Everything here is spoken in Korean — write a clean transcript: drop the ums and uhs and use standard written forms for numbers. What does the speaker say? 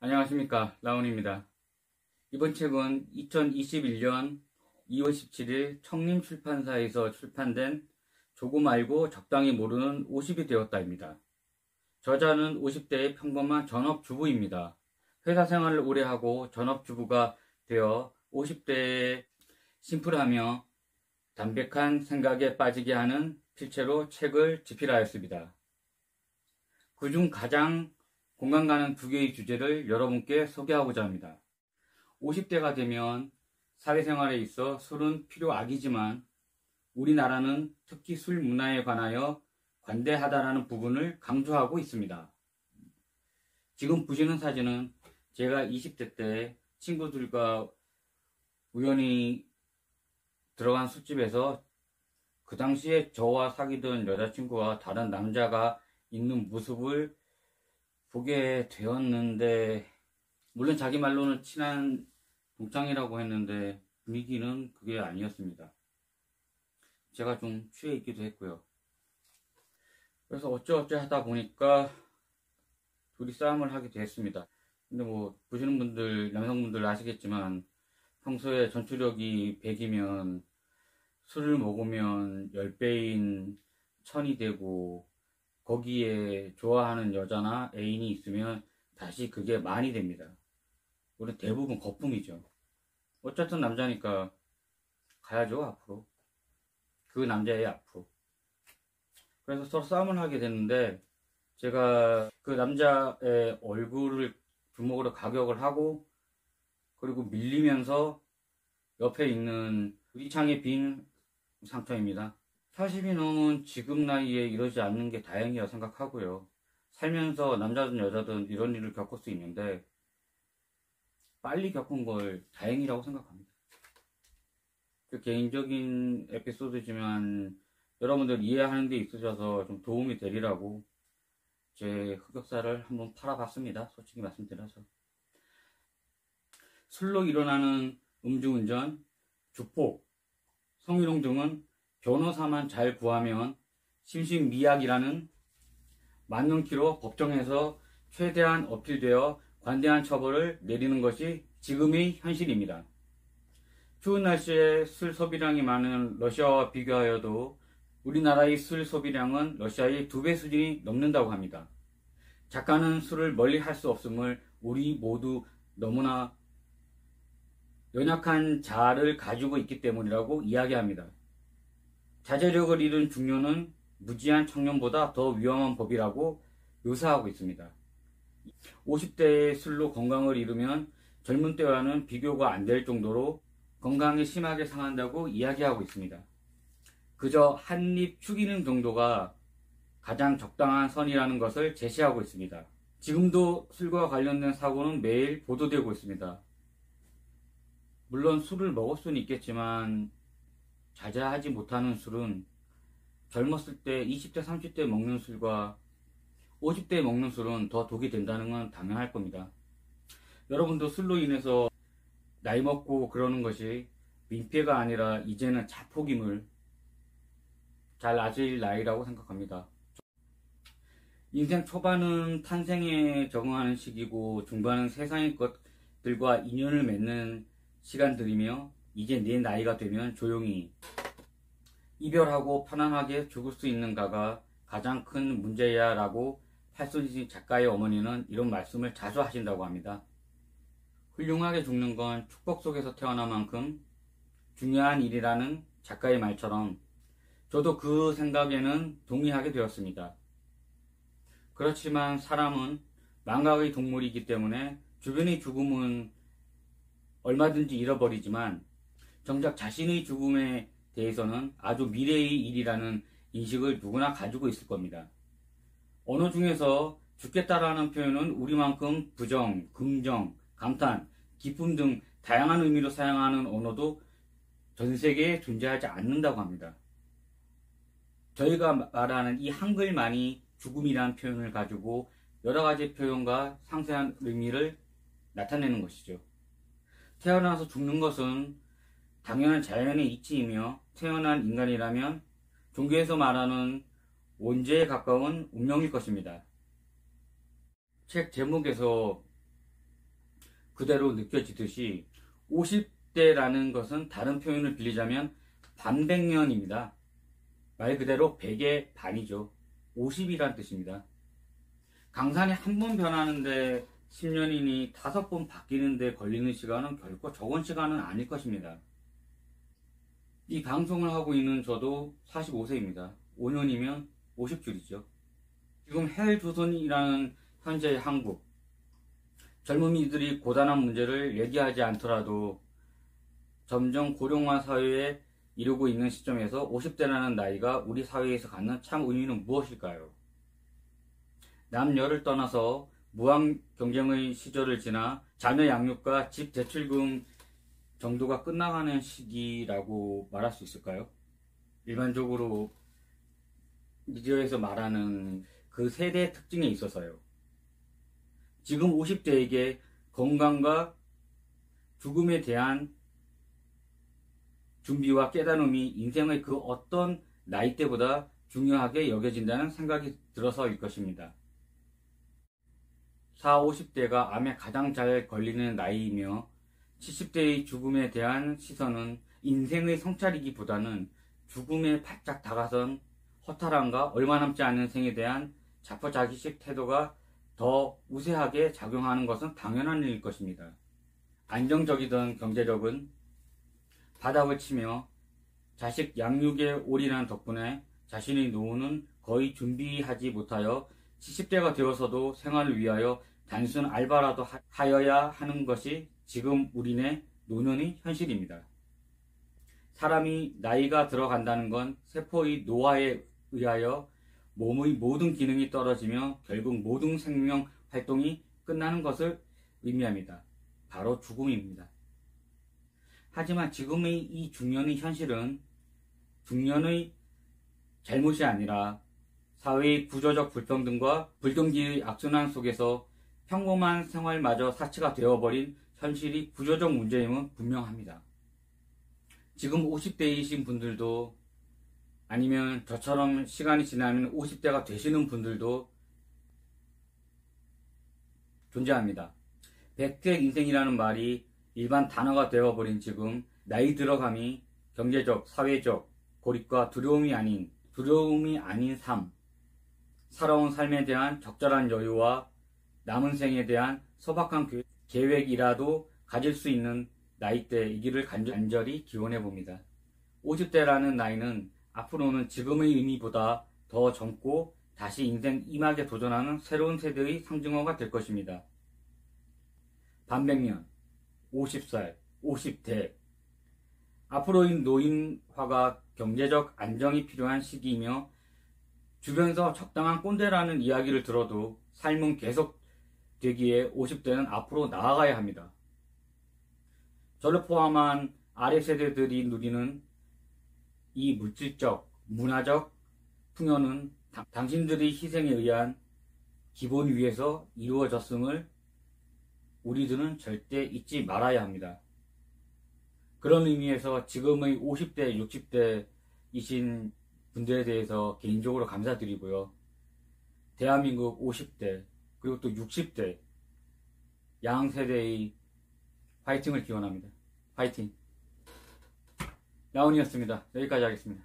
안녕하십니까, 라온입니다. 이번 책은 2021년 2월 17일 청림출판사에서 출판된 조금 알고 적당히 모르는 50이 되었다입니다. 저자는 50대의 평범한 전업주부입니다. 회사 생활을 오래 하고 전업주부가 되어 50대에 심플하며 담백한 생각에 빠지게 하는 필체로 책을 집필하였습니다. 그중 가장 공감 가는 두 개의 주제를 여러분께 소개하고자 합니다. 50대가 되면 사회생활에 있어 술은 필요악이지만 우리나라는 특히 술 문화에 관하여 관대하다라는 부분을 강조하고 있습니다. 지금 보시는 사진은 제가 20대 때 친구들과 우연히 들어간 술집에서 그 당시에 저와 사귀던 여자친구와 다른 남자가 있는 모습을 보게 되었는데, 물론 자기 말로는 친한 동창이라고 했는데 분위기는 그게 아니었습니다. 제가 좀 취해 있기도 했고요. 그래서 어쩌어쩌 하다 보니까 둘이 싸움을 하게 됐습니다. 근데 뭐 보시는 분들, 남성분들 아시겠지만 평소에 전투력이 100이면 술을 먹으면 10배인 1000이 되고, 거기에 좋아하는 여자나 애인이 있으면 다시 그게 만이 됩니다. 우리 대부분 거품이죠. 어쨌든 남자니까 가야죠, 앞으로. 그 남자의 앞으로. 그래서 서로 싸움을 하게 됐는데, 제가 그 남자의 얼굴을 주먹으로 가격을 하고, 그리고 밀리면서 옆에 있는 유리창에 빈 상처입니다. 40이 넘은 지금 나이에 이러지 않는 게 다행이라 생각하고요. 살면서 남자든 여자든 이런 일을 겪을 수 있는데 빨리 겪은 걸 다행이라고 생각합니다. 그 개인적인 에피소드지만 여러분들 이해하는 데 있으셔서 좀 도움이 되리라고 제 흑역사를 한번 팔아봤습니다. 솔직히 말씀드려서. 술로 일어나는 음주운전, 주폭, 성희롱 등은 변호사만 잘 구하면 심신미약이라는 만능키로 법정에서 최대한 어필되어 관대한 처벌을 내리는 것이 지금의 현실입니다. 추운 날씨에 술 소비량이 많은 러시아와 비교하여도 우리나라의 술 소비량은 러시아의 2배 수준이 넘는다고 합니다. 작가는 술을 멀리 할 수 없음을 우리 모두 너무나 연약한 자아를 가지고 있기 때문이라고 이야기합니다. 자제력을 잃은 중년은 무지한 청년보다 더 위험한 법이라고 묘사하고 있습니다. 50대의 술로 건강을 잃으면 젊은 때와는 비교가 안 될 정도로 건강이 심하게 상한다고 이야기하고 있습니다. 그저 한 입 축이는 정도가 가장 적당한 선이라는 것을 제시하고 있습니다. 지금도 술과 관련된 사고는 매일 보도되고 있습니다. 물론 술을 먹을 수는 있겠지만 자제하지 못하는 술은 젊었을 때 20대 30대 먹는 술과 50대 먹는 술은 더 독이 된다는 건 당연할 겁니다. 여러분도 술로 인해서 나이 먹고 그러는 것이 민폐가 아니라 이제는 자폭임을 잘 아실 나이라고 생각합니다. 인생 초반은 탄생에 적응하는 시기고, 중반은 세상의 것들과 인연을 맺는 시간들이며, 이제 내 나이가 되면 조용히 이별하고 편안하게 죽을 수 있는가가 가장 큰 문제야 라고 팔순신 작가의 어머니는 이런 말씀을 자주 하신다고 합니다. 훌륭하게 죽는 건 축복 속에서 태어난 만큼 중요한 일이라는 작가의 말처럼 저도 그 생각에는 동의하게 되었습니다. 그렇지만 사람은 망각의 동물이기 때문에 주변의 죽음은 얼마든지 잃어버리지만 정작 자신의 죽음에 대해서는 아주 미래의 일이라는 인식을 누구나 가지고 있을 겁니다. 언어 중에서 죽겠다라는 표현은 우리만큼 부정, 긍정, 감탄, 기쁨 등 다양한 의미로 사용하는 언어도 전 세계에 존재하지 않는다고 합니다. 저희가 말하는 이 한글만이 죽음이라는 표현을 가지고 여러 가지 표현과 상세한 의미를 나타내는 것이죠. 태어나서 죽는 것은 당연한 자연의 이치이며 태어난 인간이라면 종교에서 말하는 원죄에 가까운 운명일 것입니다. 책 제목에서 그대로 느껴지듯이 50대라는 것은 다른 표현을 빌리자면 반백년입니다. 말 그대로 100의 반이죠. 50이란 뜻입니다. 강산이 한 번 변하는데 10년이니 5번 바뀌는데 걸리는 시간은 결코 적은 시간은 아닐 것입니다. 이 방송을 하고 있는 저도 45세입니다. 5년이면 50줄이죠. 지금 헬조선이라는 현재의 한국, 젊은이들이 고단한 문제를 얘기하지 않더라도 점점 고령화 사회에 이르고 있는 시점에서 50대라는 나이가 우리 사회에서 갖는 참 의미는 무엇일까요? 남녀를 떠나서 무한 경쟁의 시절을 지나 자녀 양육과 집 대출금 정도가 끝나가는 시기라고 말할 수 있을까요? 일반적으로 미디어에서 말하는 그 세대의 특징에 있어서요. 지금 50대에게 건강과 죽음에 대한 준비와 깨달음이 인생의 그 어떤 나이대보다 중요하게 여겨진다는 생각이 들어서일 것입니다. 40, 50대가 암에 가장 잘 걸리는 나이이며 70대의 죽음에 대한 시선은 인생의 성찰이기보다는 죽음에 바짝 다가선 허탈함과 얼마 남지 않은 생에 대한 자포자기식 태도가 더 우세하게 작용하는 것은 당연한 일일 것입니다. 안정적이던 경제력은 바닥을 치며 자식 양육에 올인한 덕분에 자신의 노후는 거의 준비하지 못하여 70대가 되어서도 생활을 위하여 단순 알바라도 하여야 하는 것이 지금 우리네 노년의 현실입니다. 사람이 나이가 들어간다는 건 세포의 노화에 의하여 몸의 모든 기능이 떨어지며 결국 모든 생명 활동이 끝나는 것을 의미합니다. 바로 죽음입니다. 하지만 지금의 이 중년의 현실은 중년의 잘못이 아니라 사회의 구조적 불평등과 불경기의 악순환 속에서 평범한 생활마저 사치가 되어버린 현실이 구조적 문제임은 분명합니다. 지금 50대이신 분들도 아니면 저처럼 시간이 지나면 50대가 되시는 분들도 존재합니다. 백색 인생이라는 말이 일반 단어가 되어버린 지금 나이 들어감이 경제적, 사회적 고립과 두려움이 아닌 삶, 살아온 삶에 대한 적절한 여유와 남은 생에 대한 소박한 계획이라도 가질 수 있는 나이대이기를 간절히 기원해 봅니다. 50대라는 나이는 앞으로는 지금의 의미보다 더 젊고 다시 인생 임하게 도전하는 새로운 세대의 상징어가 될 것입니다. 반백년, 50살, 50대. 앞으로의 노인화가 경제적 안정이 필요한 시기이며 주변에서 적당한 꼰대라는 이야기를 들어도 삶은 계속 되기에 50대는 앞으로 나아가야 합니다. 저를 포함한 아래 세대들이 누리는 이 물질적, 문화적 풍요는 당신들의 희생에 의한 기본 위에서 이루어졌음을 우리들은 절대 잊지 말아야 합니다. 그런 의미에서 지금의 50대, 60대이신 분들에 대해서 개인적으로 감사드리고요. 대한민국 50대, 그리고 또 60대 양세대의 화이팅을 기원합니다. 화이팅! 나온이었습니다. 여기까지 하겠습니다.